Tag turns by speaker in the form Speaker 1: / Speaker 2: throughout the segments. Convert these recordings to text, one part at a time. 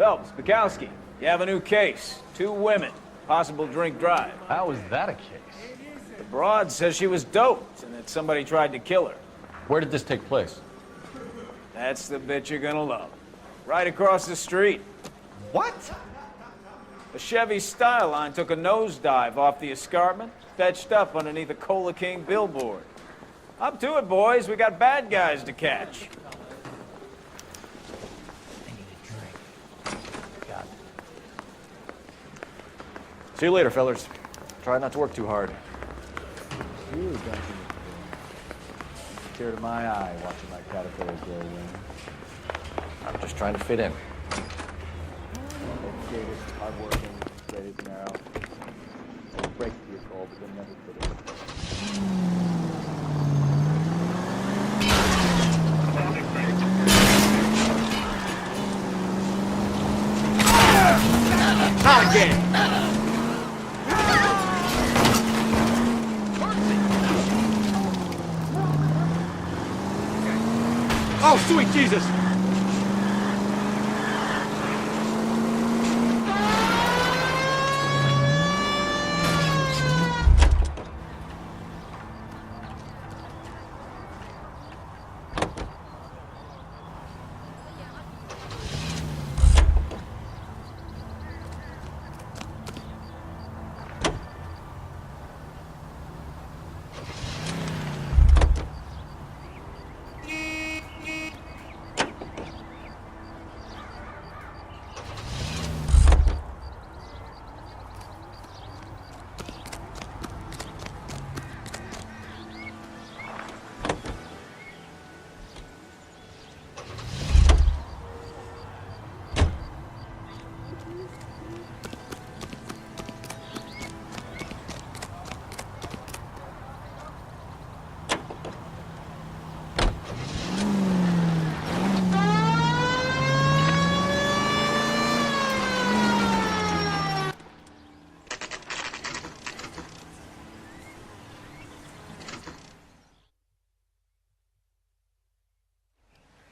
Speaker 1: Phelps, Bukowski, you have a new case. 2 women, possible drink drive.
Speaker 2: How is that a case?
Speaker 1: The broad says she was doped and that somebody tried to kill her.
Speaker 2: Where did this take place?
Speaker 1: That's the bit you're gonna love. Right across the street.
Speaker 2: What?
Speaker 1: A Chevy Styline took a nosedive off the escarpment, fetched up underneath a Cola King billboard. Up to it, boys. We got bad guys to catch.
Speaker 3: I need a drink.
Speaker 2: Got it.
Speaker 4: See you later, fellas. Try not to work too hard.
Speaker 5: You don't tear to my eye watching my caterpillar grow wings.
Speaker 4: I'm just trying to fit in.
Speaker 5: Educated, hardworking, straight as an arrow. They'll break to your call, but they'll never fit it.
Speaker 1: Not again!
Speaker 4: Oh, sweet Jesus!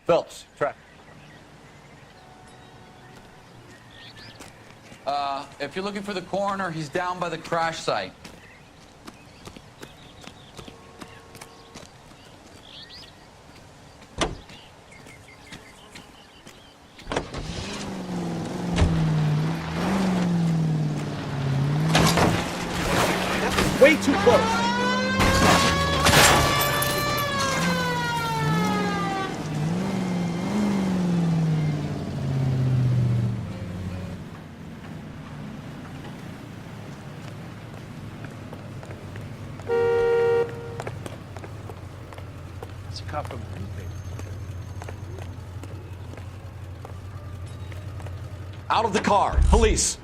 Speaker 2: Phelps, track.
Speaker 6: If you're looking for the coroner, he's down by the crash site.
Speaker 4: Way too close!
Speaker 2: It's a cop from the newspaper.
Speaker 4: Out of the car! Police!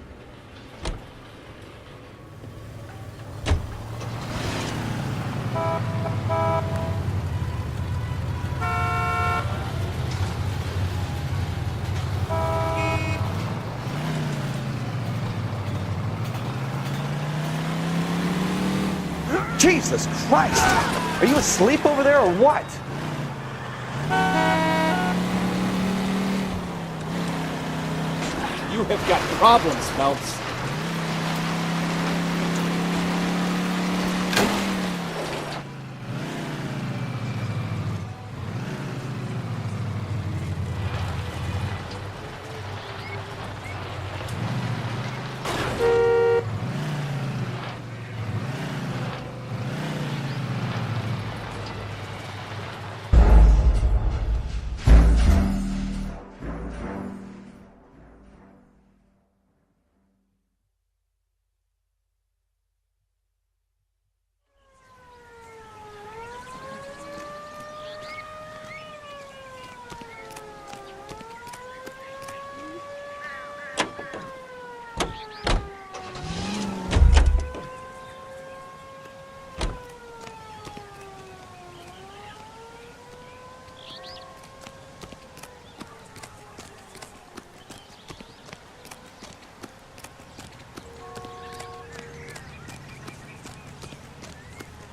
Speaker 4: Jesus Christ! Are you asleep over there or what?
Speaker 1: You have got problems, Phelps.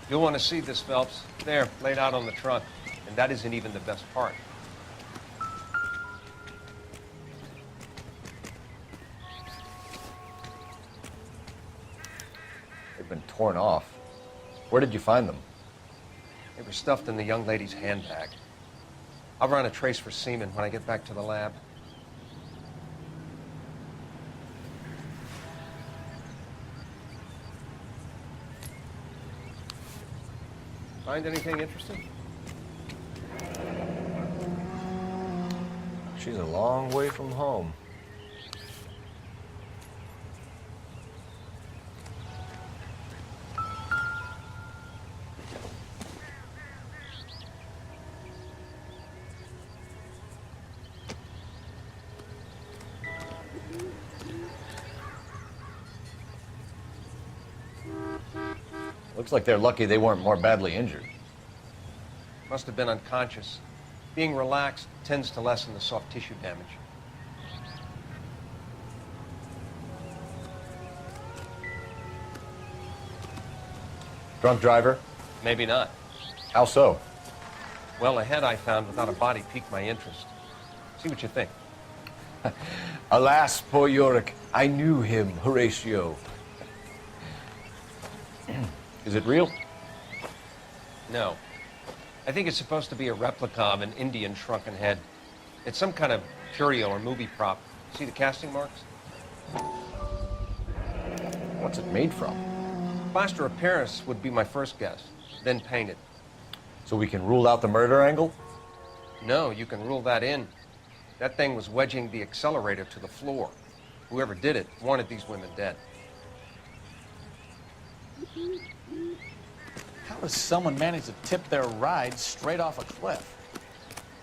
Speaker 7: You'll want to see this, Phelps. There, laid out on the trunk. And that isn't even the best part.
Speaker 2: torn off. Where did you find them?
Speaker 7: They were stuffed in the young lady's handbag. I'll run a trace for semen when I get back to the lab. Find anything interesting?
Speaker 2: She's a long way from home. Looks like they're lucky they weren't more badly injured.
Speaker 7: Must have been unconscious. Being relaxed tends to lessen the soft tissue damage.
Speaker 2: Drunk driver?
Speaker 7: Maybe not.
Speaker 2: How so?
Speaker 7: Well, a head I found without a body piqued my interest. See what you think.
Speaker 2: Alas, poor Yorick. I knew him, Horatio. Is it real?
Speaker 7: No. I think it's supposed to be a replica of an Indian shrunken head. It's some kind of curio or movie prop. See the casting marks?
Speaker 2: What's it made from?
Speaker 7: Plaster of Paris would be my first guess, then painted.
Speaker 2: So we can rule out the murder angle?
Speaker 7: No, you can rule that in. That thing was wedging the accelerator to the floor. Whoever did it wanted these women dead.
Speaker 3: How does someone manage to tip their ride straight off a cliff?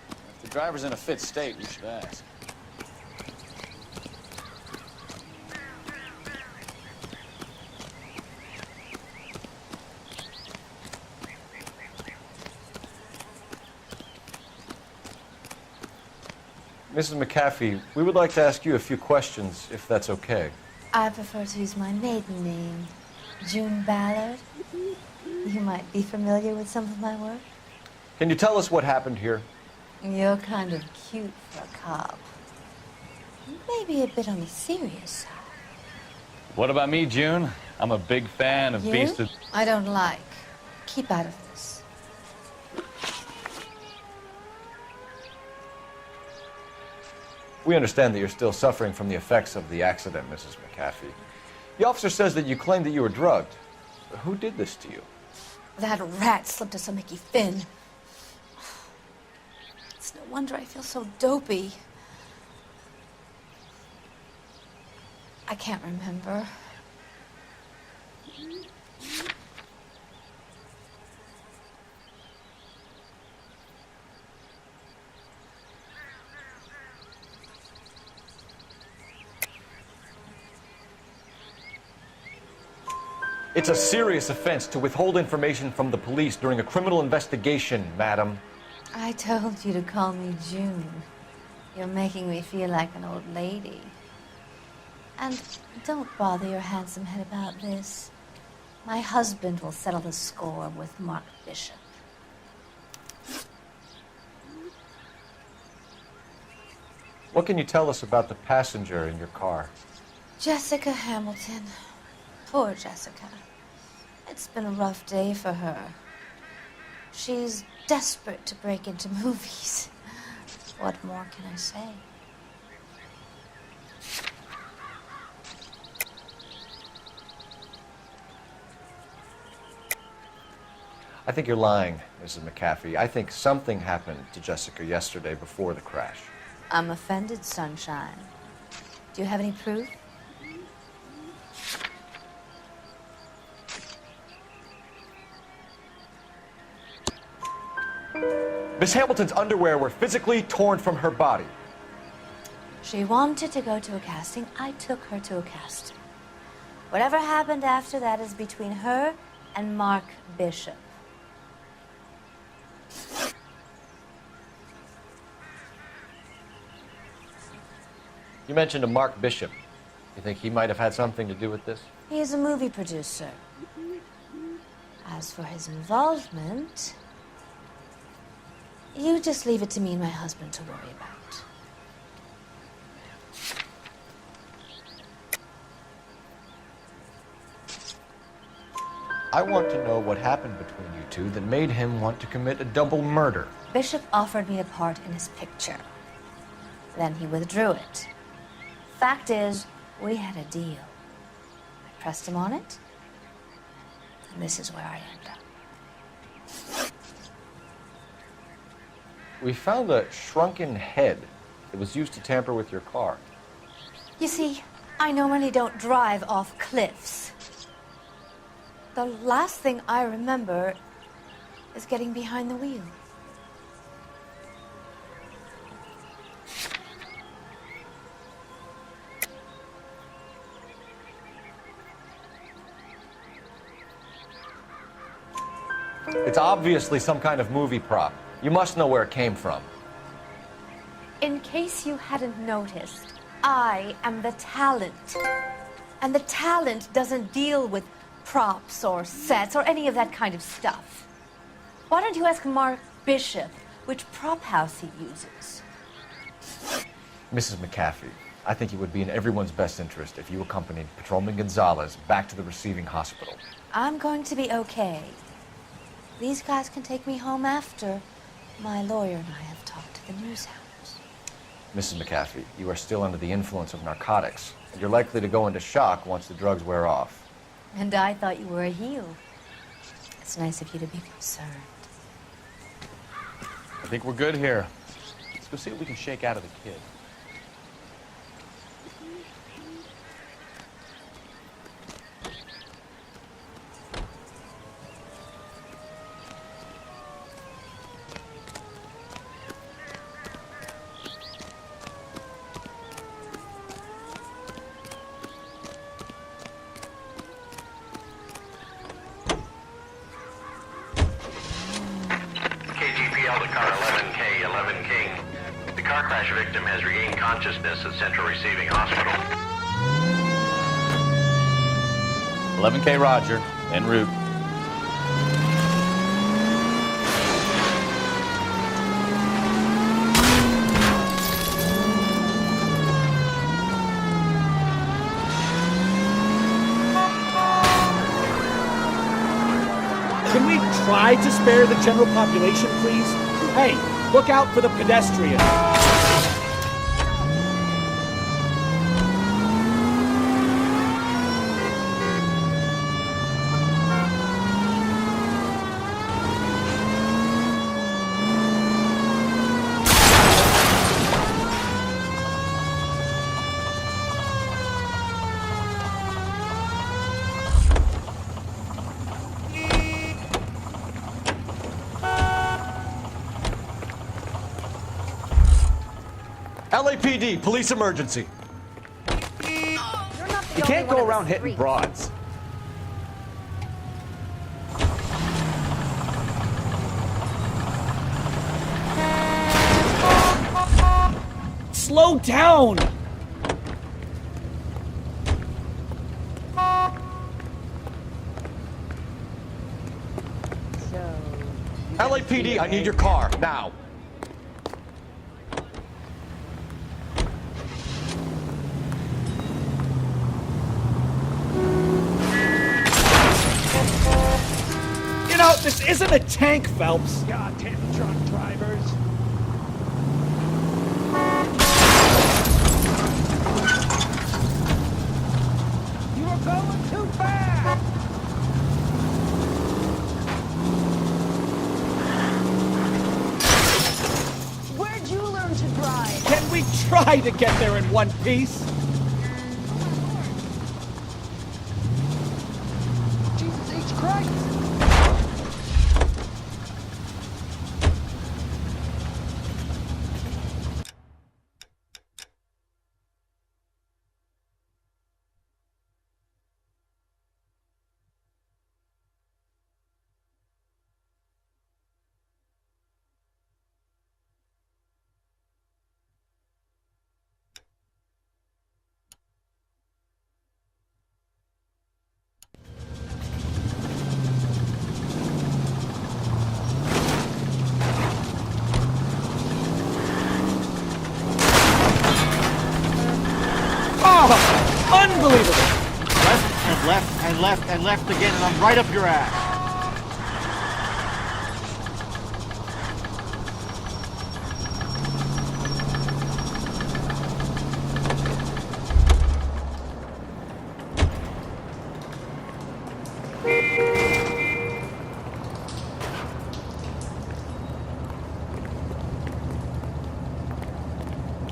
Speaker 3: If the driver's in a fit state, we should ask.
Speaker 2: Mrs. McAfee, we would like to ask you a few questions, if that's okay.
Speaker 8: I prefer to use my maiden name, June Ballard. You might be familiar with some of my work.
Speaker 2: Can you tell us what happened here?
Speaker 8: You're kind of cute for a cop. Maybe a bit on the serious side.
Speaker 9: What about me, June? I'm a big fan of
Speaker 8: You?
Speaker 9: Beasted.
Speaker 8: I don't like. Keep out of this.
Speaker 2: We understand that you're still suffering from the effects of the accident, Mrs. McAfee. The officer says that you claimed that you were drugged. Who did this to you?
Speaker 8: That rat slipped us a Mickey Finn. It's no wonder I feel so dopey. I can't remember.
Speaker 2: It's a serious offense to withhold information from the police during a criminal investigation, madam.
Speaker 8: I told you to call me June. You're making me feel like an old lady. And don't bother your handsome head about this. My husband will settle the score with Mark Bishop.
Speaker 2: What can you tell us about the passenger in your car?
Speaker 8: Jessica Hamilton. Poor Jessica. It's been a rough day for her. She's desperate to break into movies. What more can I say?
Speaker 2: I think you're lying, Mrs. McAfee. I think something happened to Jessica yesterday before the crash.
Speaker 8: I'm offended, Sunshine. Do you have any proof?
Speaker 2: Miss Hamilton's underwear were physically torn from her body.
Speaker 8: She wanted to go to a casting. I took her to a casting. Whatever happened after that is between her and Mark Bishop.
Speaker 2: You mentioned a Mark Bishop. You think he might have had something to do with this?
Speaker 8: He is a movie producer. As for his involvement, you just leave it to me and my husband to worry about.
Speaker 2: I want to know what happened between you two that made him want to commit a double murder.
Speaker 8: Bishop offered me a part in his picture. Then he withdrew it. Fact is, we had a deal. I pressed him on it, and this is where I end up.
Speaker 2: We found a shrunken head that was used to tamper with your car.
Speaker 8: You see, I normally don't drive off cliffs. The last thing I remember is getting behind the wheel.
Speaker 2: It's obviously some kind of movie prop. You must know where it came from.
Speaker 8: In case you hadn't noticed, I am the talent. And the talent doesn't deal with props or sets or any of that kind of stuff. Why don't you ask Mark Bishop which prop house he uses?
Speaker 2: Mrs. McAfee, I think it would be in everyone's best interest if you accompanied Patrolman Gonzalez back to the receiving hospital.
Speaker 8: I'm going to be okay. These guys can take me home after. My lawyer and I have talked to the news house.
Speaker 2: Mrs. McAfee, you are still under the influence of narcotics, and you're likely to go into shock once the drugs wear off.
Speaker 8: And I thought you were a heel. It's nice of you to be concerned.
Speaker 3: I think we're good here. Let's go see what we can shake out of the kid.
Speaker 10: KGPL to car 11K, 11 King. The car crash victim has regained consciousness at Central Receiving Hospital.
Speaker 9: 11K Roger, en route.
Speaker 4: Can we try to spare the general population, please? Hey, look out for the pedestrian. LAPD, police emergency. You can't go around hitting broads. Slow down! LAPD, I need your car, now. You know, this isn't a tank, Phelps. Goddamn truck drivers. You are going too fast!
Speaker 8: Where'd you learn to drive?
Speaker 4: Can we try to get there in one piece?
Speaker 8: Jesus H. Christ!
Speaker 4: Unbelievable!
Speaker 11: left and left and left again, and I'm right up your ass.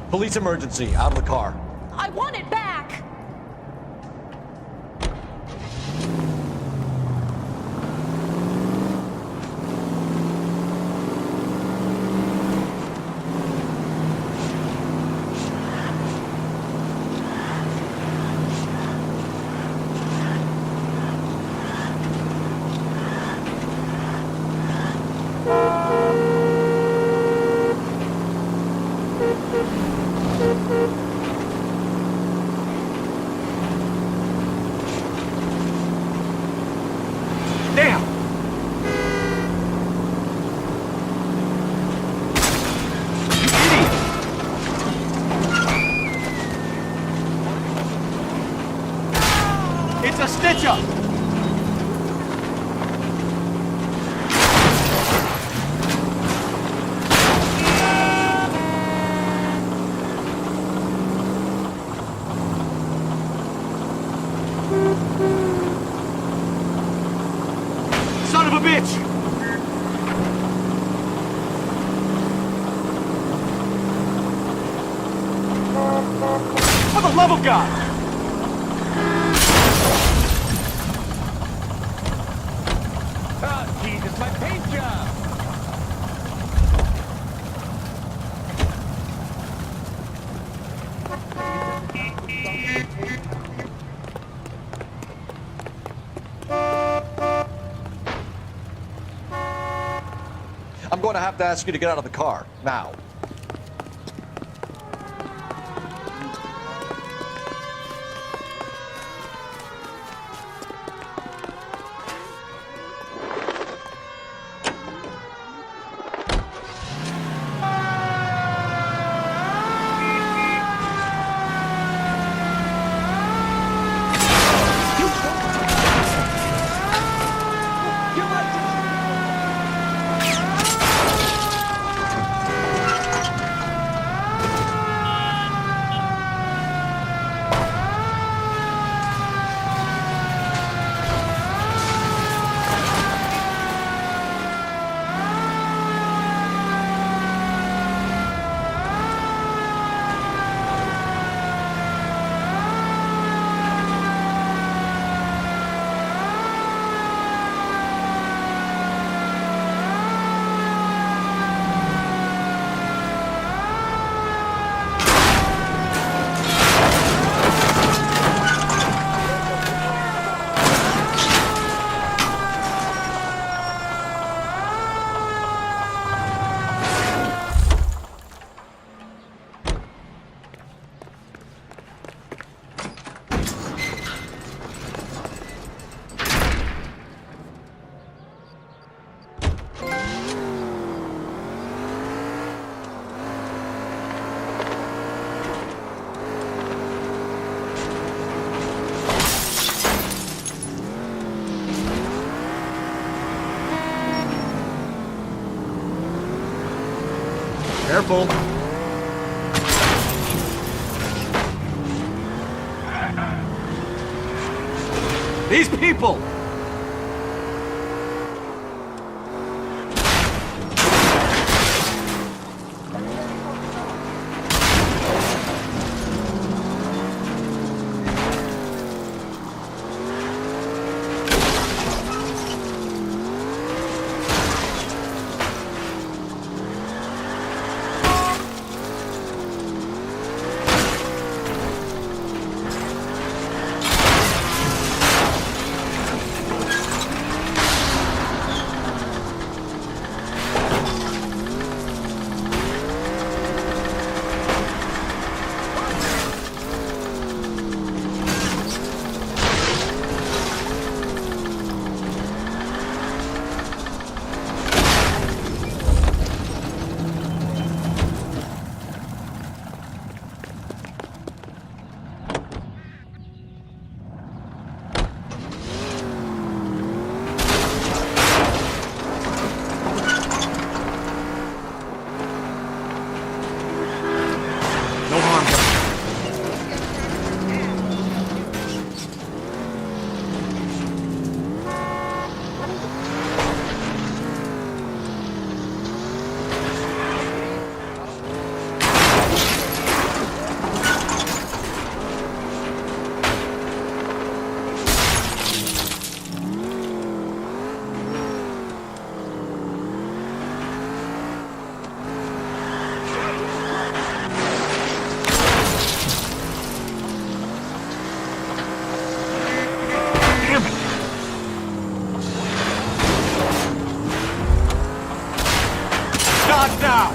Speaker 2: Police emergency, out of the car.
Speaker 12: I want it back!
Speaker 4: Damn! It's a stitch-up! Son of a bitch! For the love of God!
Speaker 9: Jesus, my paint job!
Speaker 2: I'm going to have to ask you to get out of the car, now.
Speaker 4: Careful. These people!
Speaker 11: Not now!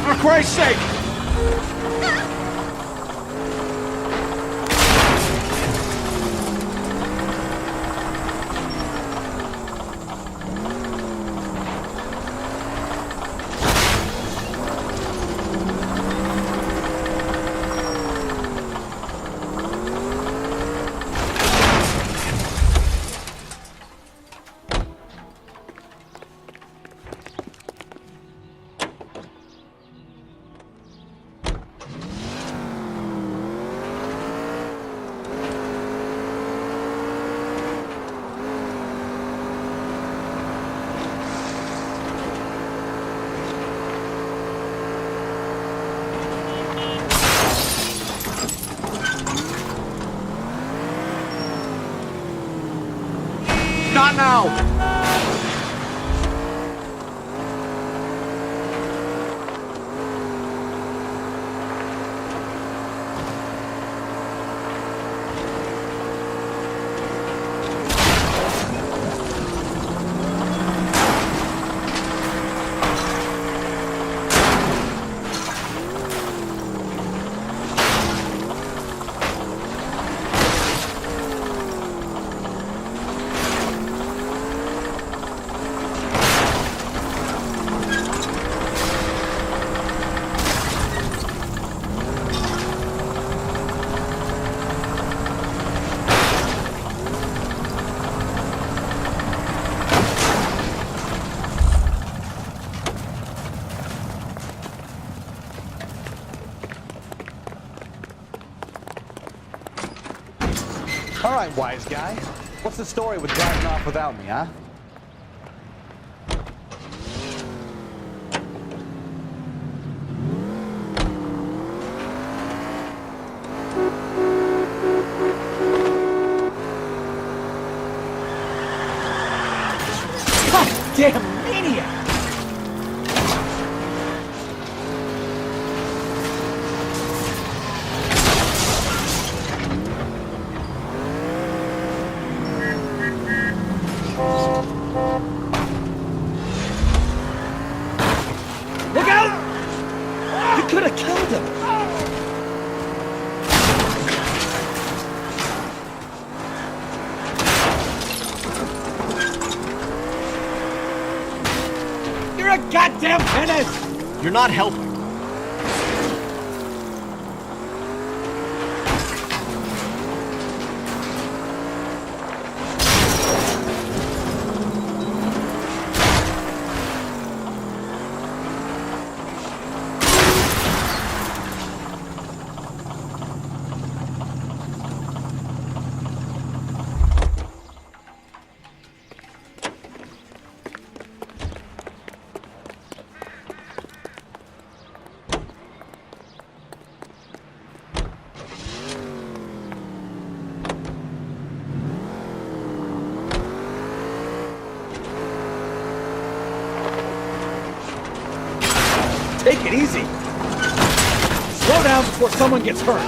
Speaker 11: For Christ's sake! Not now!
Speaker 4: All right, wise guy. What's the story with driving off without me, huh? God damn maniac! Look out! You could have killed him! You're a goddamn menace!
Speaker 11: You're not helping.
Speaker 4: Take it easy! Slow down before someone gets hurt!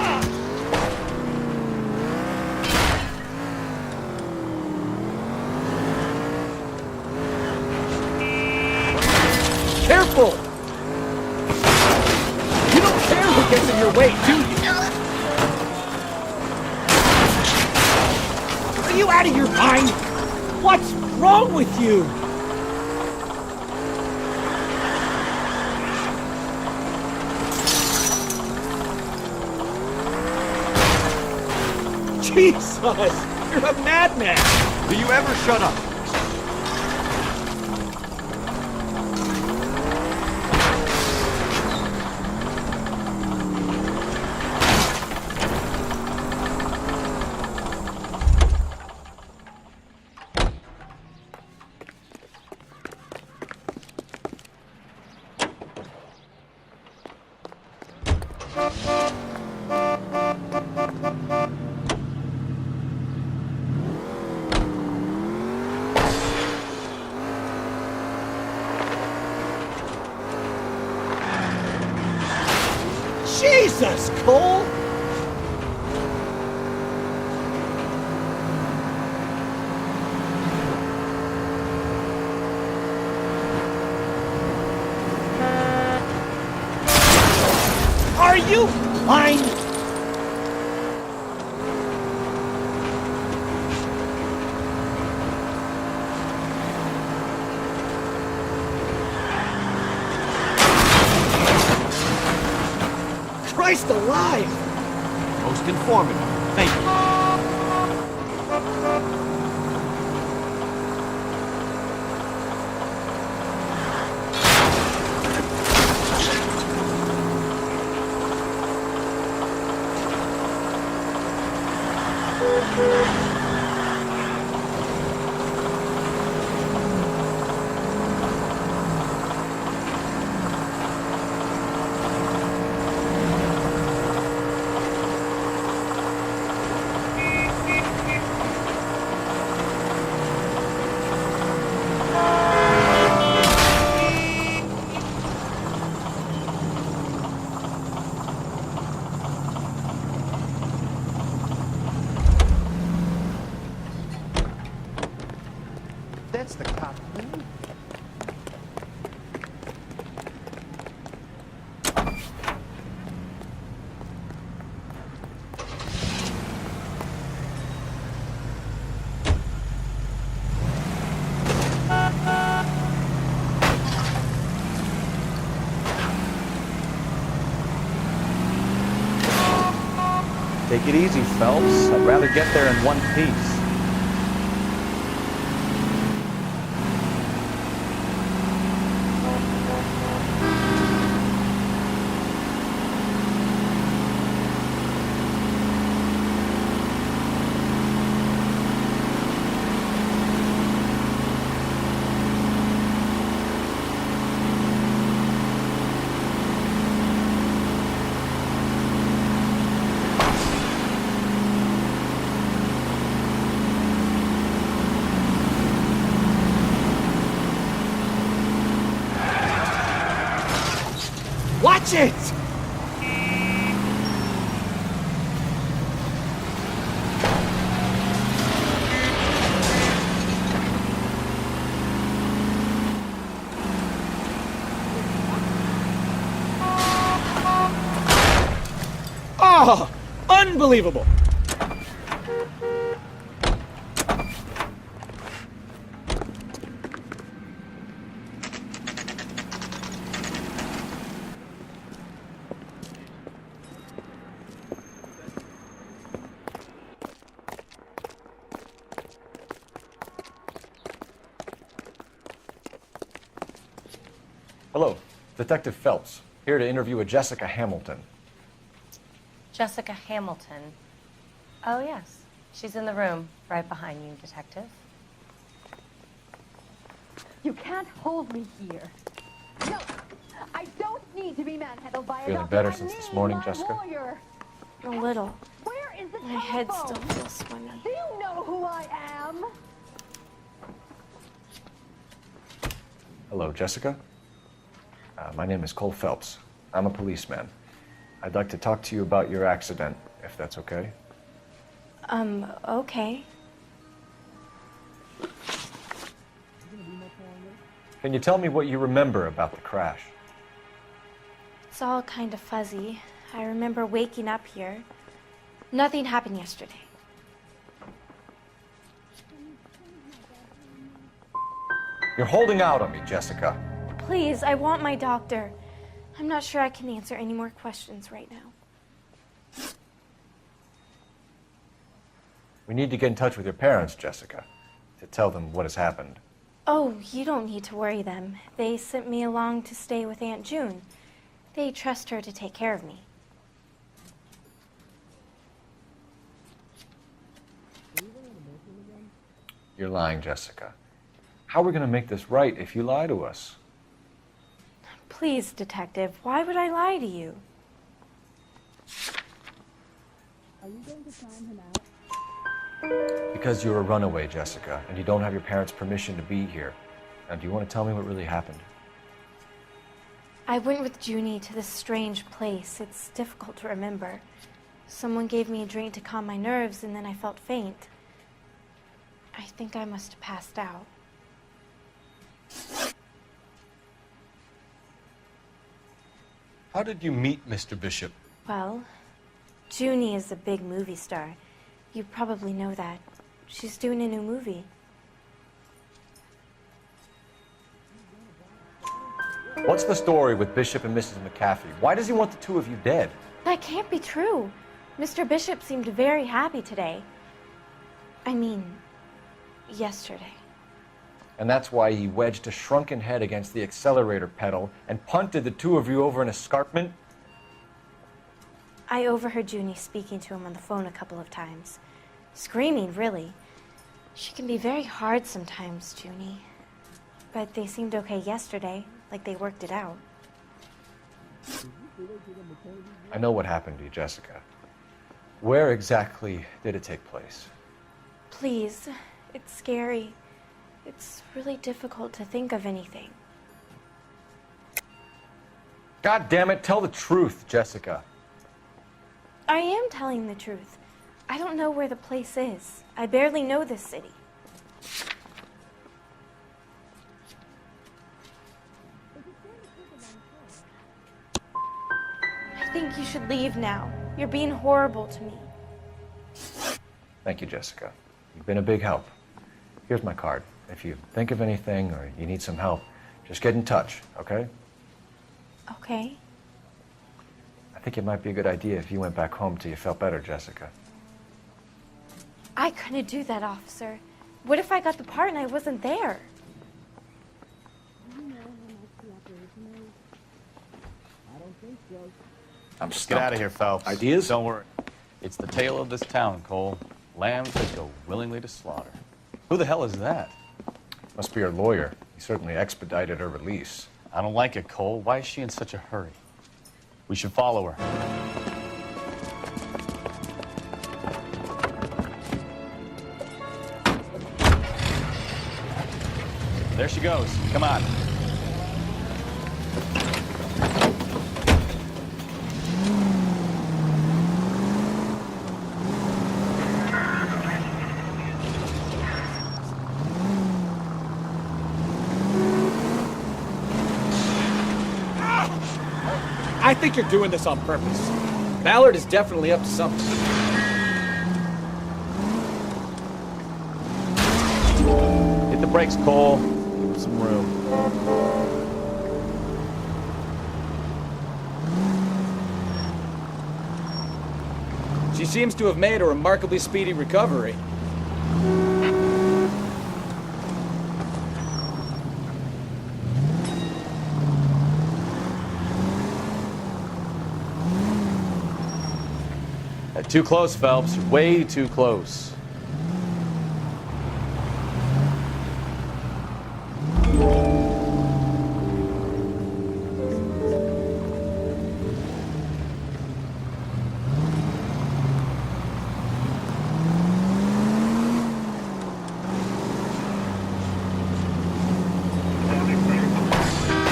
Speaker 4: Careful! You don't care who gets in your way, do you? Are you out of your mind? What's wrong with you? Jesus! You're a madman!
Speaker 11: Do you ever shut up?
Speaker 4: Jesus, Cole! Fine. Christ alive!
Speaker 11: Most informative. Thank you.
Speaker 5: That's the cop.
Speaker 4: Take it easy, Phelps. I'd rather get there in one piece. Watch it! Oh, unbelievable!
Speaker 2: Hello, Detective Phelps, here to interview a Jessica Hamilton.
Speaker 12: Jessica Hamilton. Oh, yes. She's in the room, right behind you, Detective.
Speaker 13: You can't hold me here. No, I don't need to be manhandled by a
Speaker 2: Feeling
Speaker 13: doctor.
Speaker 2: better
Speaker 13: I
Speaker 2: since this
Speaker 13: need
Speaker 2: morning,
Speaker 13: my
Speaker 2: Jessica?
Speaker 13: lawyer.
Speaker 8: A little.
Speaker 13: Where is the
Speaker 8: My head
Speaker 13: telephone?
Speaker 8: still feels swimmy.
Speaker 13: Do you know who I am?
Speaker 2: Hello, Jessica. My name is Cole Phelps. I'm a policeman. I'd like to talk to you about your accident, if that's okay.
Speaker 8: Okay.
Speaker 2: Can you tell me what you remember about the crash?
Speaker 8: It's all kind of fuzzy. I remember waking up here. Nothing happened yesterday.
Speaker 2: You're holding out on me, Jessica.
Speaker 8: Please, I want my doctor. I'm not sure I can answer any more questions right now.
Speaker 2: We need to get in touch with your parents, Jessica, to tell them what has happened.
Speaker 8: Oh, you don't need to worry them. They sent me along to stay with Aunt June. They trust her to take care of me.
Speaker 2: You're lying, Jessica. How are we going to make this right if you lie to us?
Speaker 8: Please, Detective, why would I lie to you?
Speaker 13: Are you going to time him out?
Speaker 2: Because you're a runaway, Jessica, and you don't have your parents' permission to be here. Now, do you want to tell me what really happened?
Speaker 8: I went with Junie to this strange place. It's difficult to remember. Someone gave me a drink to calm my nerves, and then I felt faint. I think I must have passed out.
Speaker 7: How did you meet Mr. Bishop?
Speaker 8: Well,
Speaker 12: Junie is a big movie star. You probably know that. She's doing a new movie.
Speaker 2: What's the story with Bishop and Mrs. McAfee? Why does he want the two of you dead?
Speaker 12: That can't be true. Mr. Bishop seemed very happy today. I mean, yesterday.
Speaker 2: And that's why he wedged a shrunken head against the accelerator pedal and punted the two of you over an escarpment?
Speaker 12: I overheard Junie speaking to him on the phone a couple of times. Screaming, really. She can be very hard sometimes, Junie. But they seemed okay yesterday, like they worked it out.
Speaker 2: I know what happened to you, Jessica. Where exactly did it take place?
Speaker 12: Please, it's scary. It's really difficult to think of anything.
Speaker 2: God damn it, tell the truth, Jessica.
Speaker 12: I am telling the truth. I don't know where the place is. I barely know this city. I think you should leave now. You're being horrible to me.
Speaker 2: Thank you, Jessica. You've been a big help. Here's my card. If you think of anything or you need some help, just get in touch, okay?
Speaker 12: Okay.
Speaker 2: I think it might be a good idea if you went back home till you felt better, Jessica.
Speaker 12: I couldn't do that, officer. What if I got the part and I wasn't there?
Speaker 2: I'm
Speaker 3: Get
Speaker 2: stumped.
Speaker 3: out of here, Phelps.
Speaker 11: Ideas?
Speaker 3: Don't worry. It's the tale of this town, Cole. Lambs that go willingly to slaughter. Who the hell is that?
Speaker 2: Must be her lawyer. He certainly expedited her release.
Speaker 3: I don't like it, Cole. Why is she in such a hurry? We should follow her. There she goes. Come on.
Speaker 4: I think you're doing this on purpose. Ballard is definitely up to something.
Speaker 3: Hit the brakes, Cole. Give him some room.
Speaker 4: She seems to have made a remarkably speedy recovery.
Speaker 3: Too close, Phelps. You're way too close.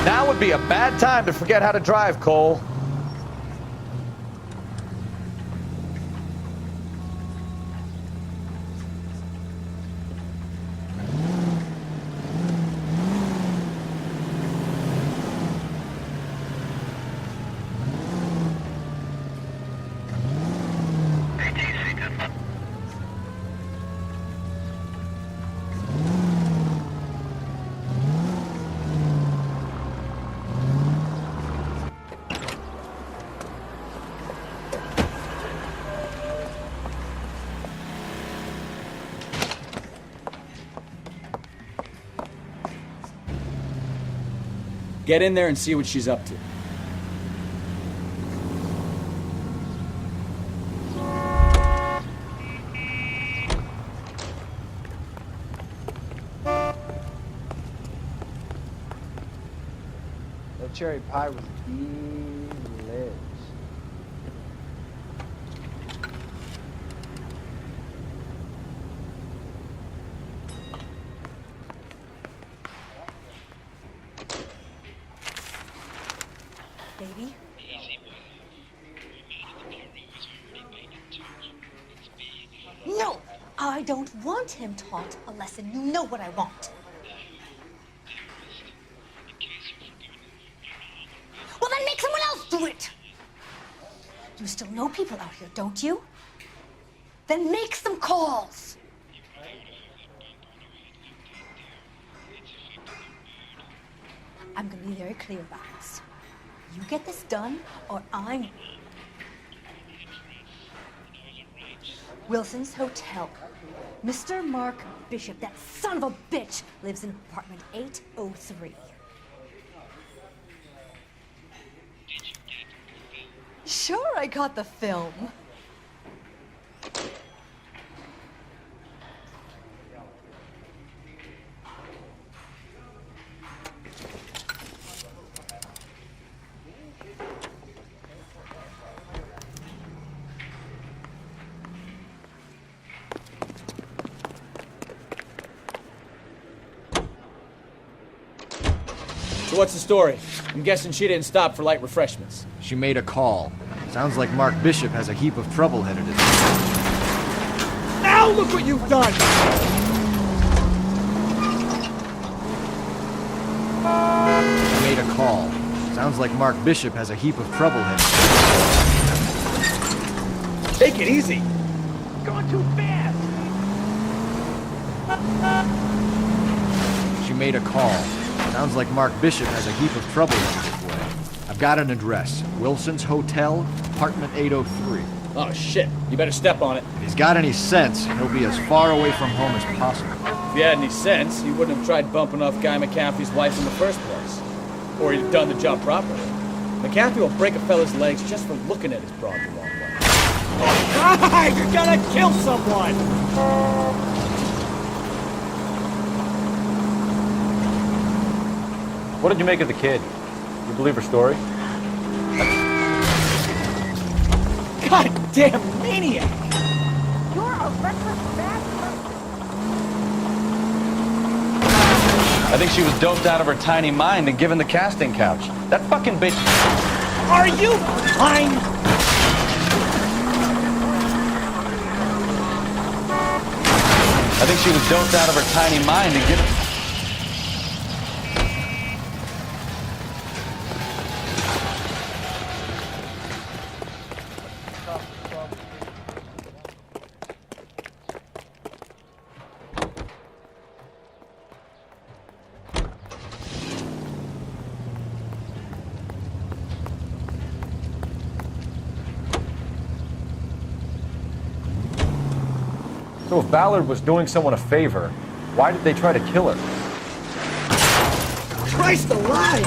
Speaker 3: Now would be a bad time to forget how to drive, Cole.
Speaker 4: Get in there and see what she's up to.
Speaker 5: That cherry pie was delicious.
Speaker 8: Baby? No! I don't want him taught a lesson. You know what I want. Well, then make someone else do it! You
Speaker 14: You still know people out here, don't you? Then make some calls. I'm gonna be very clear about this. You get this done, or I'm... Wilson's Hotel. Mr. Mark Bishop, that son of a bitch, lives in apartment 803. Sure, I got the film.
Speaker 4: So what's the story? I'm guessing she didn't stop for light refreshments.
Speaker 2: She made a call. Sounds like Mark Bishop has a heap of trouble headed his way.
Speaker 4: Now look what you've done!
Speaker 2: She made a call. Sounds like Mark Bishop has a heap of trouble headed.
Speaker 4: Take it easy.
Speaker 11: Going too fast.
Speaker 2: She made a call. Sounds like Mark Bishop has a heap of trouble headed his way. I've got an address. Wilson's Hotel, apartment 803.
Speaker 4: Oh, shit. You better step on it.
Speaker 2: If he's got any sense, he'll be as far away from home as possible.
Speaker 4: If he had any sense, he wouldn't have tried bumping off Guy McCaffrey's wife in the first place. Or he'd have done the job properly. McCaffrey will break a fella's legs just for looking at his broad the wrong way. Oh, God! You're gonna kill someone!
Speaker 2: What did you make of the kid? You believe her story?
Speaker 4: Goddamn maniac!
Speaker 13: You're a reckless bastard.
Speaker 9: I think she was doped out of her tiny mind and given the casting couch. That fucking bitch.
Speaker 4: Are you fine?
Speaker 9: I think she was doped out of her tiny mind and given...
Speaker 2: So if Ballard was doing someone a favor, why did they try to kill her?
Speaker 4: Christ alive!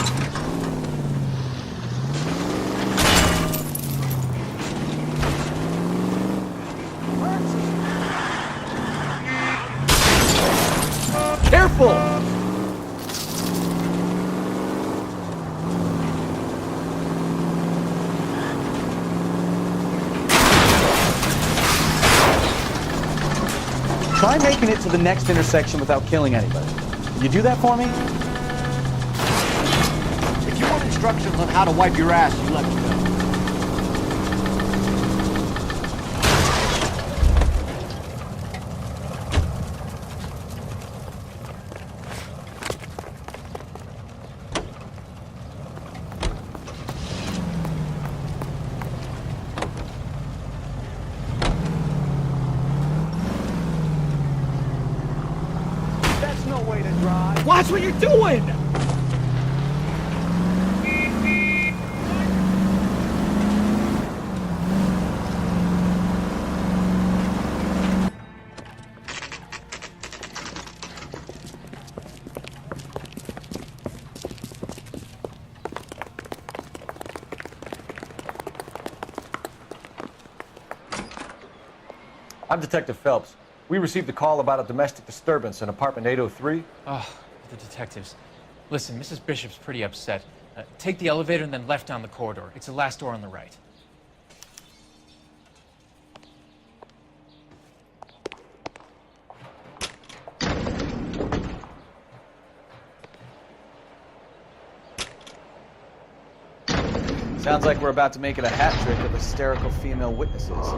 Speaker 4: Careful! Try making it to the next intersection without killing anybody. Can you do that for me?
Speaker 11: If you want instructions on how to wipe your ass, you let me know.
Speaker 4: Watch what you're doing!
Speaker 2: I'm Detective Phelps. We received a call about a domestic disturbance in apartment 803.
Speaker 15: Oh, the detectives. Listen, Mrs. Bishop's pretty upset. Take the elevator and then left down the corridor. It's the last door on the right.
Speaker 1: Sounds like we're about to make it a hat trick of hysterical female witnesses.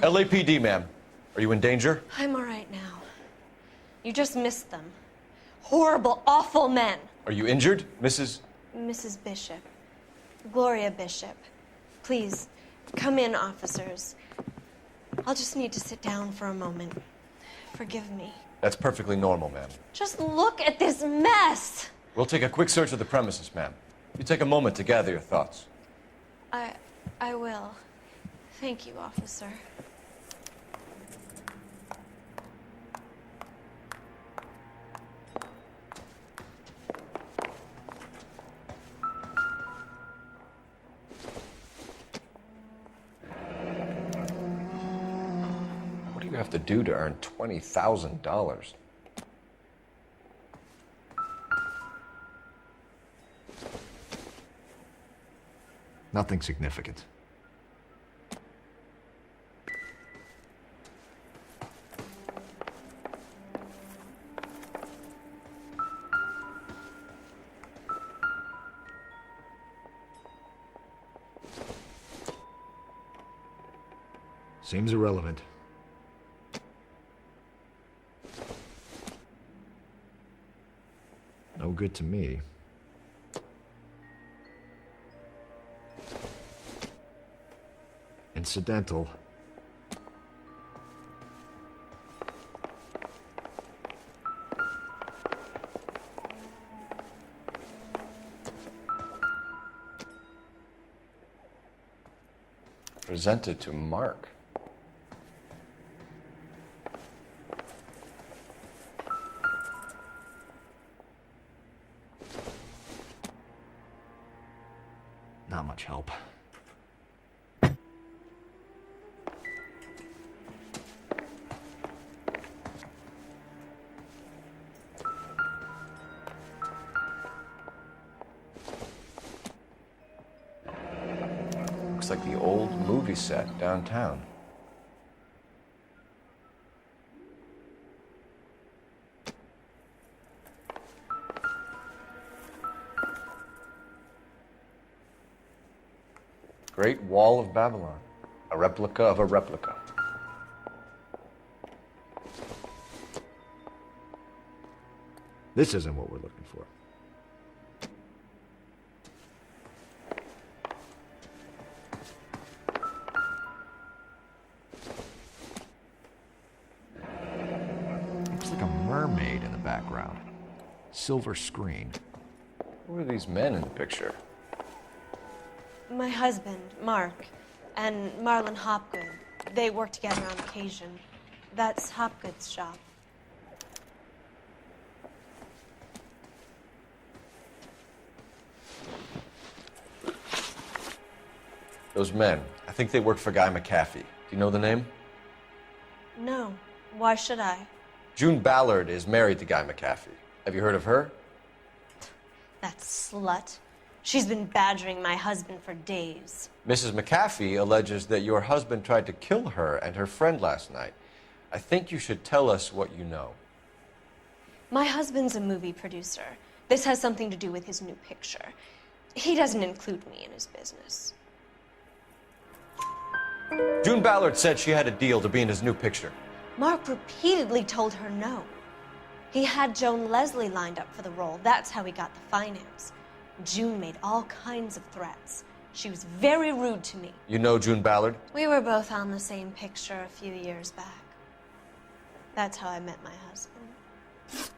Speaker 2: LAPD, ma'am. Are you in danger?
Speaker 12: I'm all right now. You just missed them. Horrible, awful men.
Speaker 2: Are you injured, Mrs.?
Speaker 12: Mrs. Bishop. Gloria Bishop. Please, come in, officers. I'll just need to sit down for a moment. Forgive me.
Speaker 2: That's perfectly normal, ma'am.
Speaker 12: Just look at this mess!
Speaker 2: We'll take a quick search of the premises, ma'am. You take a moment to gather your thoughts.
Speaker 12: I will. Thank you, officer.
Speaker 2: What do you have to do to earn $20,000?
Speaker 16: Nothing significant. Seems irrelevant. No good to me. Incidental.
Speaker 2: Presented to Mark.
Speaker 16: Not much help.
Speaker 2: Looks like the old movie set downtown. Great Wall of Babylon, a replica of a replica.
Speaker 16: This isn't what we're looking for. Looks like a mermaid in the background. Silver screen.
Speaker 2: Who are these men in the picture?
Speaker 12: My husband, Mark, and Marlon Hopgood. They work together on occasion. That's Hopgood's shop.
Speaker 2: Those men, I think they work for Guy McAfee. Do you know the name?
Speaker 12: No. Why should I?
Speaker 2: June Ballard is married to Guy McAfee. Have you heard of her?
Speaker 12: That slut. She's been badgering my husband for days.
Speaker 2: Mrs. McAfee alleges that your husband tried to kill her and her friend last night. I think you should tell us what you know.
Speaker 12: My husband's a movie producer. This has something to do with his new picture. He doesn't include me in his business.
Speaker 2: June Ballard said she had a deal to be in his new picture.
Speaker 12: Mark repeatedly told her no. He had Joan Leslie lined up for the role. That's how he got the finance. June made all kinds of threats. She was very rude to me.
Speaker 2: You know June Ballard?
Speaker 12: We were both on the same picture a few years back. That's how I met my husband.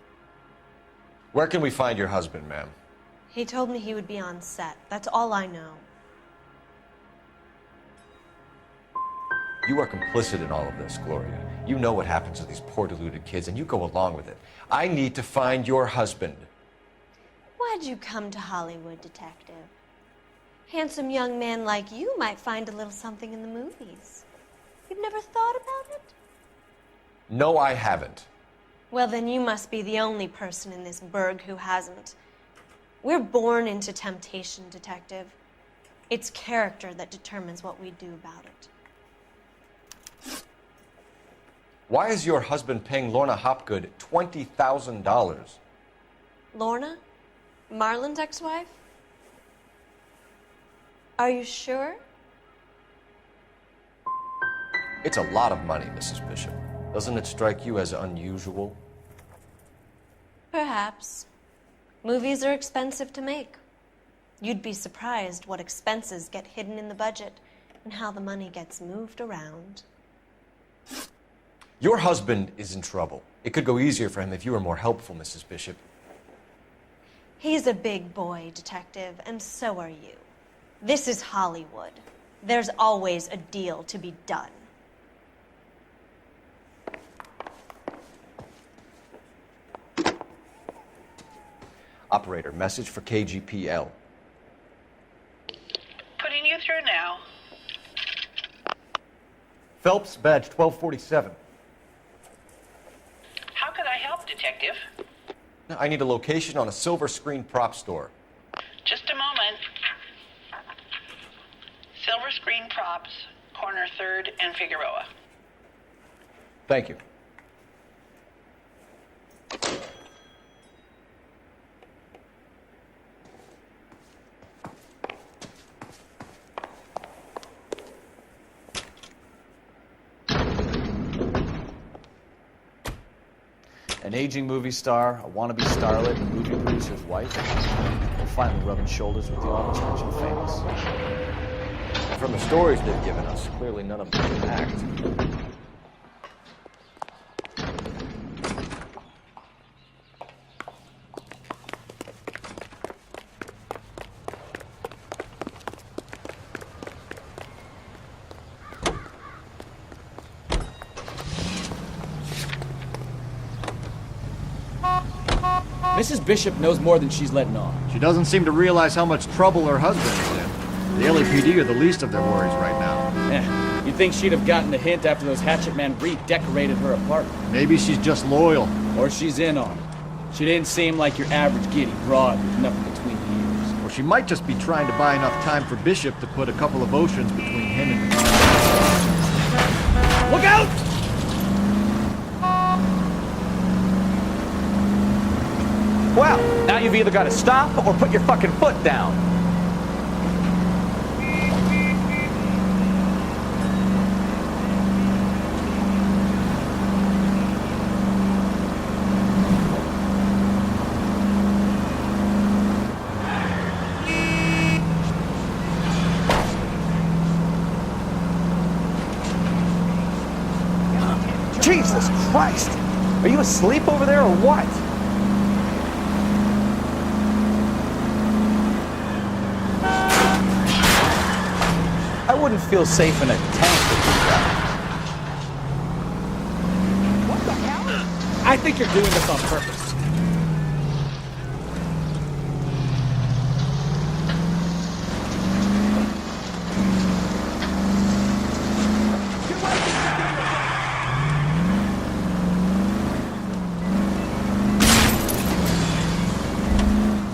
Speaker 2: Where can we find your husband, ma'am?
Speaker 12: He told me he would be on set. That's all I know.
Speaker 2: You are complicit in all of this, Gloria. You know what happens to these poor deluded kids, and you go along with it. I need to find your husband.
Speaker 12: Why'd you come to Hollywood, detective? Handsome young man like you might find a little something in the movies. You've never thought about it?
Speaker 2: No, I haven't.
Speaker 12: Well, then you must be the only person in this burg who hasn't. We're born into temptation, detective. It's character that determines what we do about it.
Speaker 2: Why is your husband paying Lorna Hopgood $20,000?
Speaker 12: Lorna? Marlon's ex-wife? Are you sure?
Speaker 2: It's a lot of money, Mrs. Bishop. Doesn't it strike you as unusual?
Speaker 17: Perhaps. Movies are expensive to make. You'd be surprised what expenses get hidden in the budget and how the money gets moved around.
Speaker 2: Your husband is in trouble. It could go easier for him if you were more helpful, Mrs. Bishop.
Speaker 17: He's a big boy, Detective, and so are you. This is Hollywood. There's always a deal to be done.
Speaker 2: Operator, message for KGPL.
Speaker 18: Putting you through now.
Speaker 2: Phelps, badge 1247.
Speaker 18: How could I help, Detective?
Speaker 2: I need a location on a silver screen prop store.
Speaker 18: Just a moment. Silver Screen Props, corner 3rd and Figueroa.
Speaker 2: Thank you.
Speaker 3: An aging movie star, a wannabe starlet, and a movie producer's wife. We're finally rubbing shoulders with the almost rich and famous.
Speaker 2: From the stories they've given us, clearly none of them can act.
Speaker 4: Mrs. Bishop knows more than she's letting on.
Speaker 11: She doesn't seem to realize how much trouble her husband is in. The LAPD are the least of their worries right now.
Speaker 4: You'd think she'd have gotten the hint after those hatchet men redecorated her apartment.
Speaker 11: Maybe she's just loyal.
Speaker 4: Or she's in on it. She didn't seem like your average giddy broad with nothing between the ears.
Speaker 11: Or she might just be trying to buy enough time for Bishop to put a couple of oceans between him and...
Speaker 4: Look out!
Speaker 11: Well, now you've either got to stop or put your fucking foot down. Jesus Christ! Are you asleep over there or what? I wouldn't feel safe in a tank with you guys.
Speaker 4: What the hell? I think you're doing this on purpose.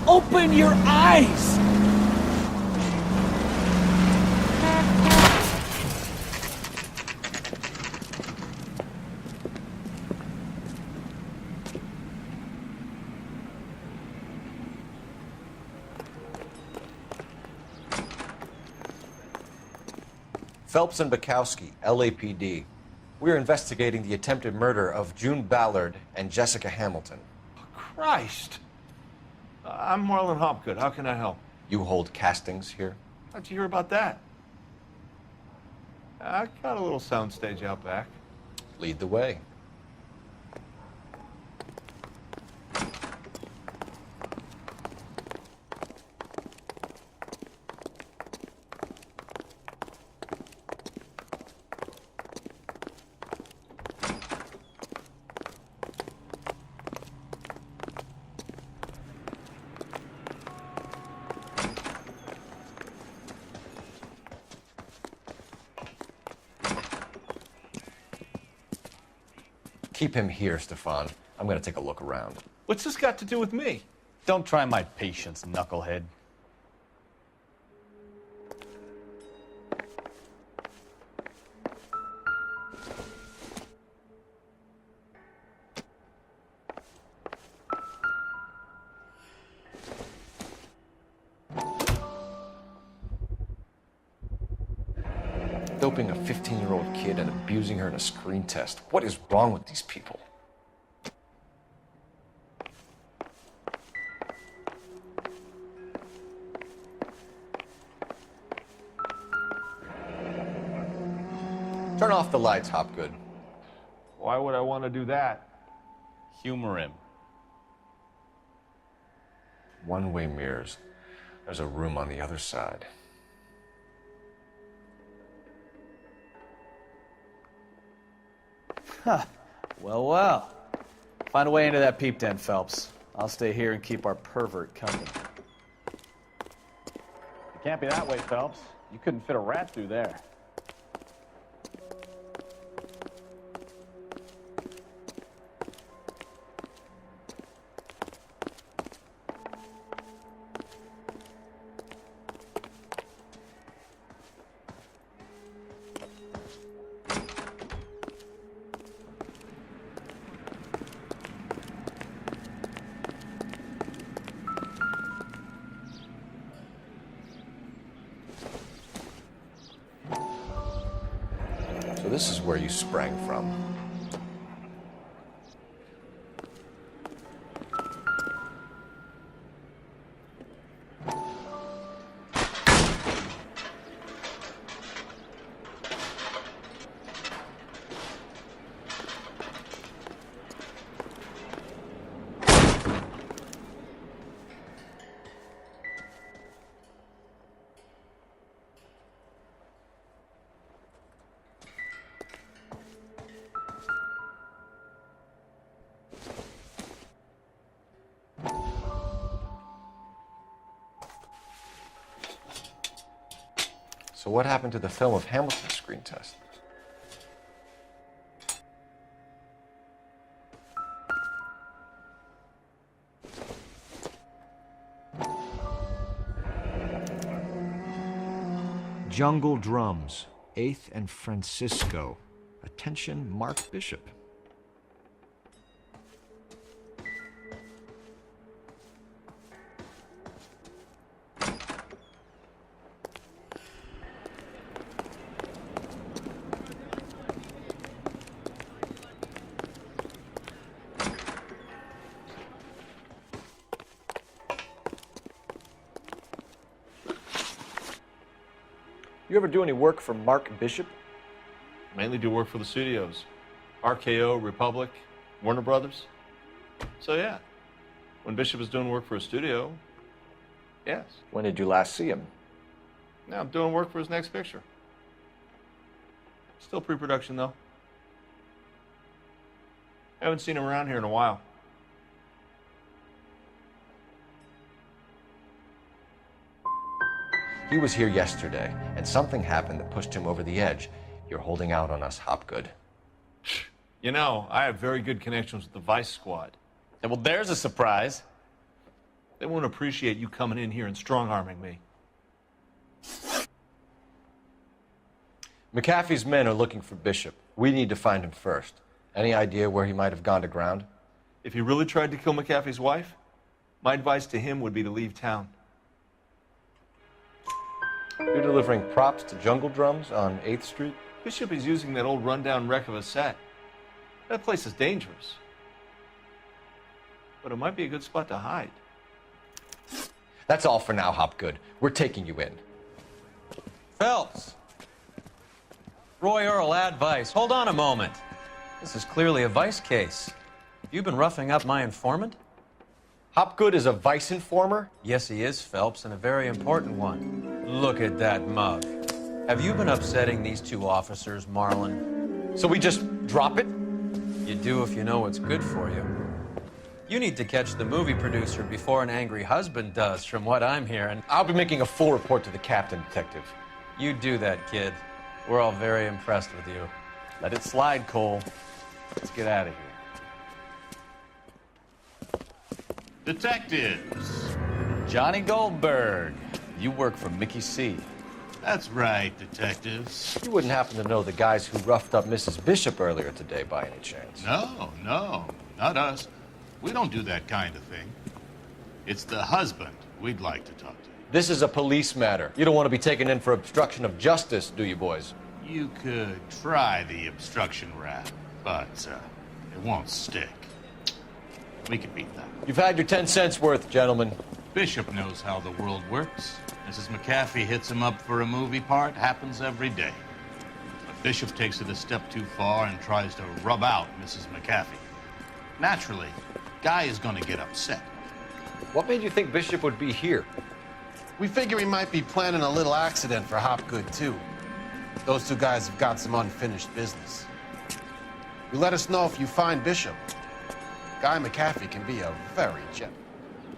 Speaker 4: Open your eyes!
Speaker 2: Phelps and Bukowski, LAPD. We're investigating the attempted murder of June Ballard and Jessica Hamilton.
Speaker 19: Christ! I'm Marlon Hopgood. How can I help?
Speaker 2: You hold castings here?
Speaker 19: How'd you hear about that? I got a little soundstage out back.
Speaker 2: Lead the way. Keep him here, Stefan. I'm going to take a look around.
Speaker 19: What's this got to do with me?
Speaker 3: Don't try my patience, knucklehead.
Speaker 2: Doping a 15-year-old kid and abusing her in a screen test. What is wrong with these people? Turn off the lights, Hopgood.
Speaker 19: Why would I want to do that?
Speaker 9: Humor him.
Speaker 2: One-way mirrors. There's a room on the other side.
Speaker 3: Huh. Well, well. Find a way into that peep den, Phelps. I'll stay here and keep our pervert company.
Speaker 5: It can't be that way, Phelps. You couldn't fit a rat through there.
Speaker 2: So this is where you sprang from. So what happened to the film of Hamilton's screen test?
Speaker 16: Jungle Drums, 8th and Francisco. Attention, Mark Bishop.
Speaker 2: You ever do any work for Mark Bishop?
Speaker 19: Mainly do work for the studios. RKO, Republic, Warner Brothers. So yeah, when Bishop is doing work for a studio, yes.
Speaker 2: When did you last see him?
Speaker 19: Now I'm doing work for his next picture. Still pre-production though. Haven't seen him around here in a while.
Speaker 2: He was here yesterday, and something happened that pushed him over the edge. You're holding out on us, Hopgood.
Speaker 19: You know, I have very good connections with the Vice Squad.
Speaker 9: Yeah, well, there's a surprise.
Speaker 19: They won't appreciate you coming in here and strong-arming me.
Speaker 2: McAfee's men are looking for Bishop. We need to find him first. Any idea where he might have gone to ground?
Speaker 19: If he really tried to kill McAfee's wife, my advice to him would be to leave town.
Speaker 2: You're delivering props to Jungle Drums on 8th Street?
Speaker 19: Bishop is using that old rundown wreck of a set. That place is dangerous. But it might be a good spot to hide.
Speaker 2: That's all for now, Hopgood. We're taking you in.
Speaker 6: Phelps! Roy Earl, Ad Vice. Hold on a moment. This is clearly a Vice case. You've been roughing up my informant?
Speaker 2: Hopgood is a Vice informer?
Speaker 6: Yes, he is, Phelps, and a very important one. Look at that mug. Have you been upsetting these two officers, Marlin?
Speaker 2: So we just drop it?
Speaker 6: You do if you know what's good for you. You need to catch the movie producer before an angry husband does, from what I'm hearing.
Speaker 2: I'll be making a full report to the captain, Detective.
Speaker 6: You do that, kid. We're all very impressed with you.
Speaker 3: Let it slide, Cole. Let's get out of here.
Speaker 20: Detectives.
Speaker 3: Johnny Goldberg. You work for Mickey C.
Speaker 20: That's right, detectives.
Speaker 2: You wouldn't happen to know the guys who roughed up Mrs. Bishop earlier today by any chance?
Speaker 20: No, not us. We don't do that kind of thing. It's the husband we'd like to talk to.
Speaker 2: This is a police matter. You don't want to be taken in for obstruction of justice, do you, boys?
Speaker 20: You could try the obstruction rap, but it won't stick. We can beat that.
Speaker 2: You've had your 10 cents worth, gentlemen.
Speaker 20: Bishop knows how the world works. Mrs. McAfee hits him up for a movie part. Happens every day. But Bishop takes it a step too far and tries to rub out Mrs. McAfee. Naturally, Guy is going to get upset.
Speaker 2: What made you think Bishop would be here?
Speaker 21: We figure he might be planning a little accident for Hopgood, too. Those two guys have got some unfinished business. You let us know if you find Bishop. Guy McAfee can be a very gentle.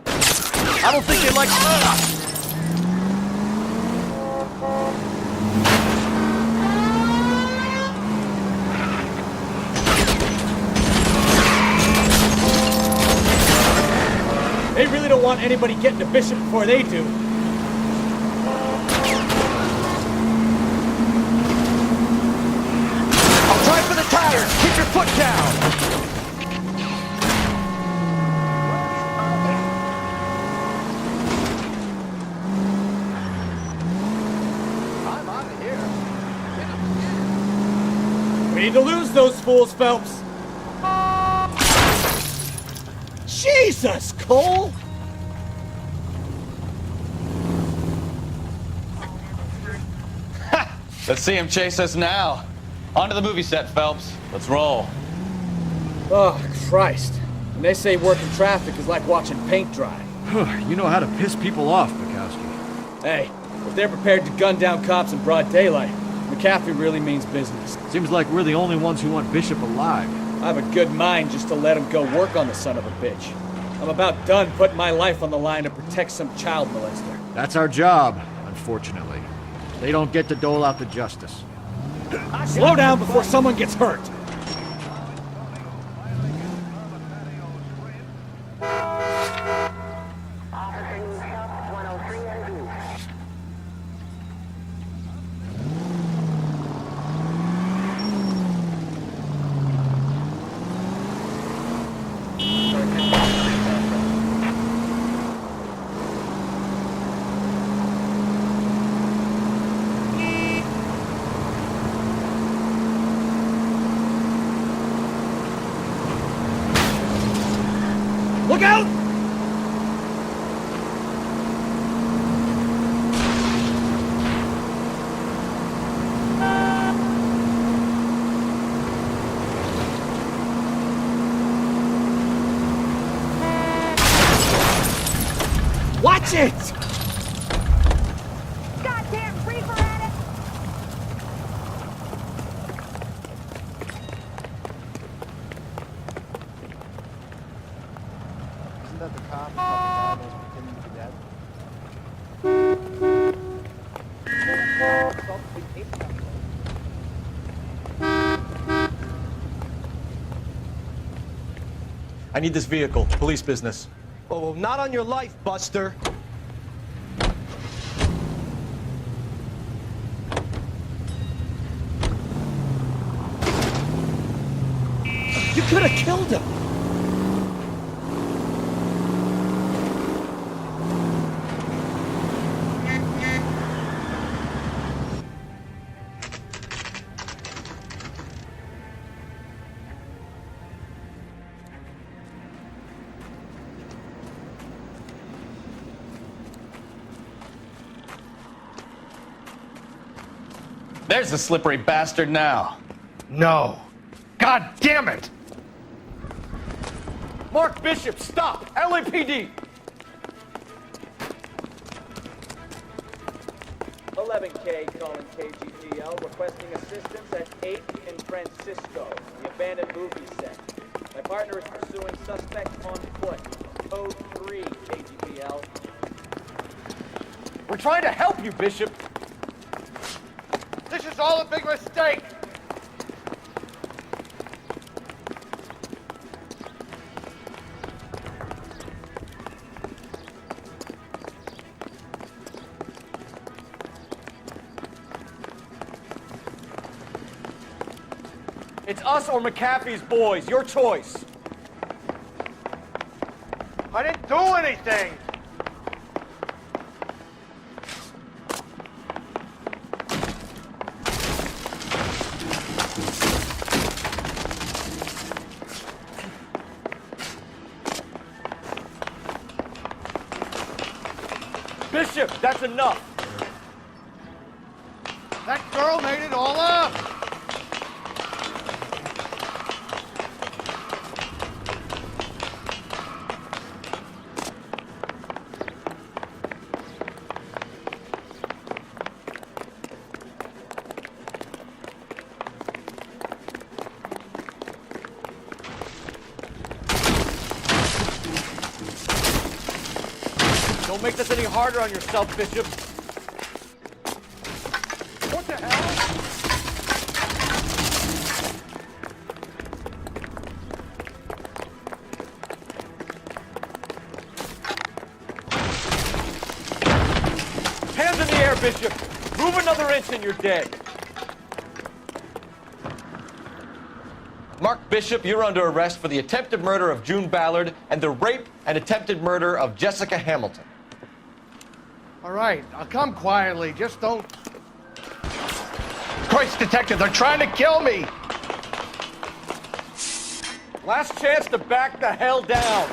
Speaker 2: I don't think they like...
Speaker 4: They really don't want anybody getting to Bishop before they do.
Speaker 2: I'll try for the tires! Keep your foot down!
Speaker 4: We need to lose those fools, Phelps. Jesus, Cole!
Speaker 9: Let's see him chase us now. Onto the movie set, Phelps. Let's roll.
Speaker 4: Oh, Christ. And they say working traffic is like watching paint dry.
Speaker 11: You know how to piss people off, Bukowski.
Speaker 4: Hey, if they're prepared to gun down cops in broad daylight, McAfee really means business.
Speaker 11: Seems like we're the only ones who want Bishop alive.
Speaker 4: I have a good mind just to let him go work on the son of a bitch. I'm about done putting my life on the line to protect some child molester.
Speaker 11: That's our job, unfortunately. They don't get to dole out the justice.
Speaker 4: Slow down before someone gets hurt. Look out! Watch it!
Speaker 13: Goddamn reaper at it!
Speaker 5: Isn't that the cop talking is pretending to be dead?
Speaker 2: I need this vehicle. Police business.
Speaker 22: Oh, not on your life, Buster.
Speaker 4: You could have killed him.
Speaker 9: There's the slippery bastard now.
Speaker 22: No. God damn it!
Speaker 2: Mark Bishop, stop! LAPD!
Speaker 1: 11K calling KGPL, requesting assistance at 8th in Francisco, the abandoned movie set. My partner is pursuing suspect on foot. Code 3, KGPL.
Speaker 2: We're trying to help you, Bishop.
Speaker 22: This is all a big mistake!
Speaker 2: It's us or McAfee's boys. Your choice.
Speaker 22: I didn't do anything!
Speaker 4: Bishop, that's enough.
Speaker 22: That girl made it all up.
Speaker 4: Don't make this any harder on yourself, Bishop. What the hell? Hands in the air, Bishop. Move another inch and you're dead.
Speaker 2: Mark Bishop, you're under arrest for the attempted murder of June Ballard and the rape and attempted murder of Jessica Hamilton.
Speaker 22: All right, I'll come quietly. Just don't... Christ, detective, they're trying to kill me!
Speaker 4: Last chance to back the hell down.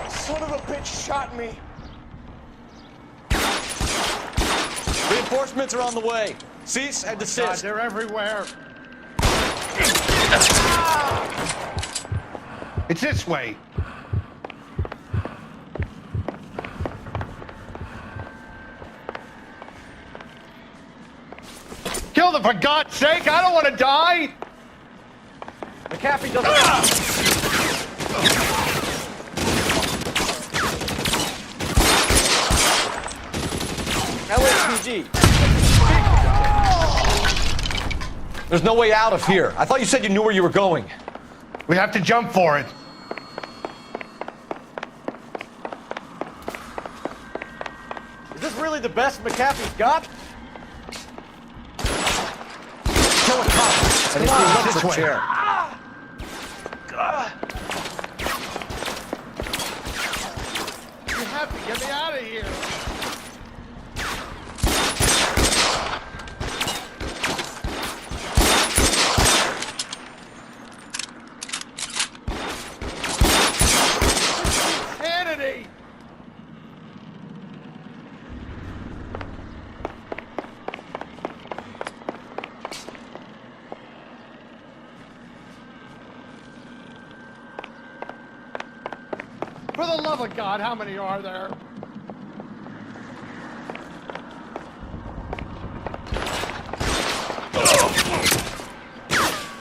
Speaker 22: Son of a bitch shot me.
Speaker 4: Reinforcements are on the way. Cease and desist.
Speaker 22: God, they're everywhere. It's this way. Kill them, for God's sake! I don't want to die!
Speaker 4: McAfee doesn't... LAPD.
Speaker 2: There's no way out of here. I thought you said you knew where you were going.
Speaker 22: We have to jump for it.
Speaker 4: Is this really the best McAfee's got?
Speaker 2: Kill a cop. And if you look
Speaker 22: this
Speaker 2: for
Speaker 22: way.
Speaker 2: chair.
Speaker 22: You have to get me out of here. Insanity! For the love of God, how many are there?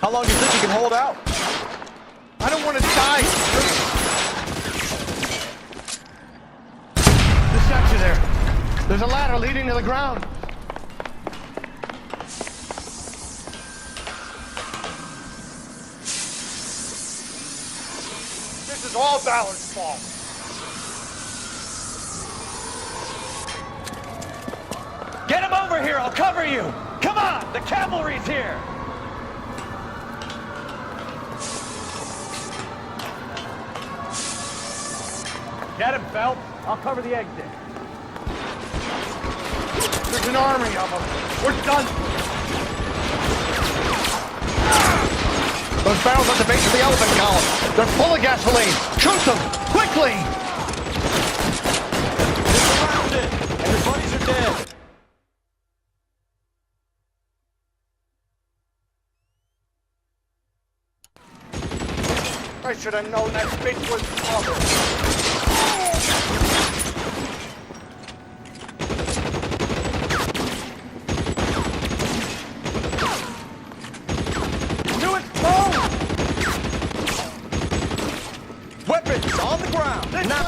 Speaker 2: How long do you think you can hold out?
Speaker 22: I don't want to die. This section there. There's a ladder leading to the ground. This is all Ballard's fault.
Speaker 4: Get him over here, I'll cover you! Come on, the cavalry's here! Get him, Phelps. I'll cover the exit.
Speaker 22: There's an army of them. We're done. Those barrels at the base of the elephant column. They're full of gasoline. Shoot them! Quickly!
Speaker 4: They're surrounded, and his buddies are dead.
Speaker 22: I should have known that bitch was trouble.
Speaker 4: To its bone! Weapons on the ground. Now.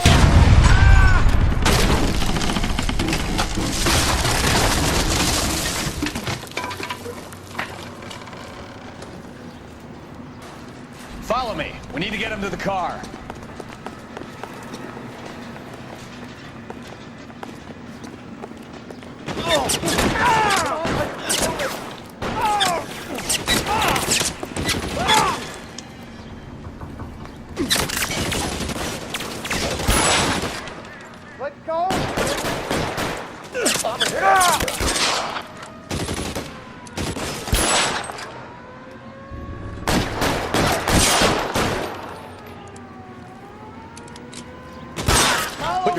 Speaker 4: Follow me. We need to get him to the car.
Speaker 22: Let's go!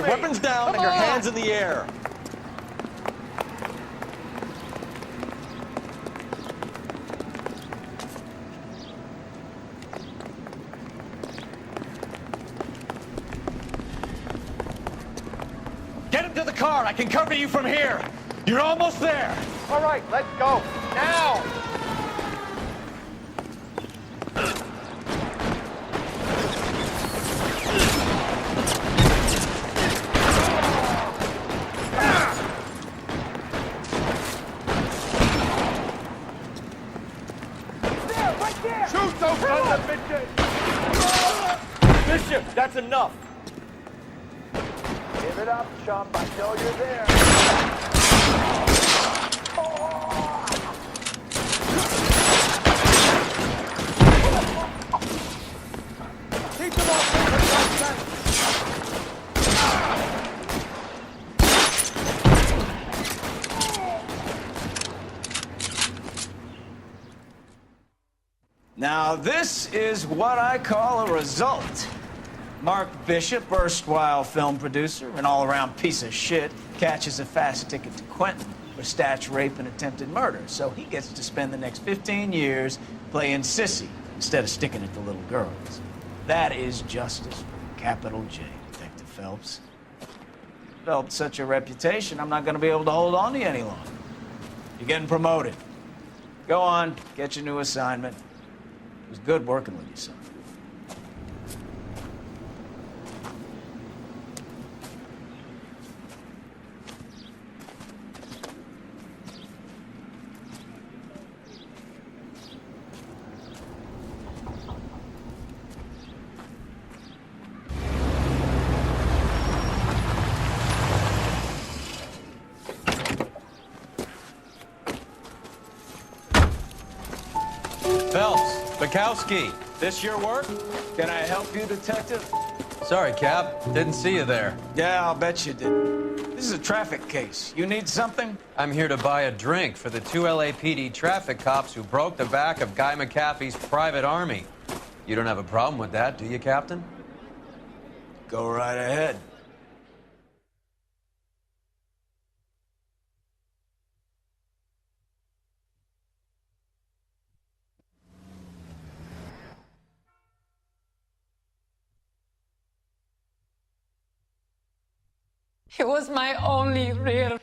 Speaker 6: me!
Speaker 2: Weapons down and your hands in the air.
Speaker 9: Get him to the car. I can cover you from here. You're almost there.
Speaker 22: All right, let's go. Now!
Speaker 9: Shoot those sons of bitches!
Speaker 2: Bishop, that's enough.
Speaker 22: Give it up, chump. I know you're there.
Speaker 9: Keep them off!
Speaker 3: Now, this is what I call a result. Mark Bishop, erstwhile film producer, an all-around piece of shit, catches a fast ticket to Quentin for statch rape and attempted murder, so he gets to spend the next 15 years playing sissy instead of sticking it to little girls. That is justice for capital J, Detective Phelps. Developed such a reputation, I'm not going to be able to hold on to you any longer. You're getting promoted. Go on, get your new assignment. It was good working with you, son.
Speaker 6: Phelps, Bukowski, this your work?
Speaker 3: Can I help you, Detective?
Speaker 6: Sorry, Cap. Didn't see you there.
Speaker 3: Yeah, I'll bet you did. This is a traffic case. You need something?
Speaker 6: I'm here to buy a drink for the 2 LAPD traffic cops who broke the back of Guy McAfee's private army. You don't have a problem with that, do you, Captain?
Speaker 3: Go right ahead.
Speaker 7: He was my only real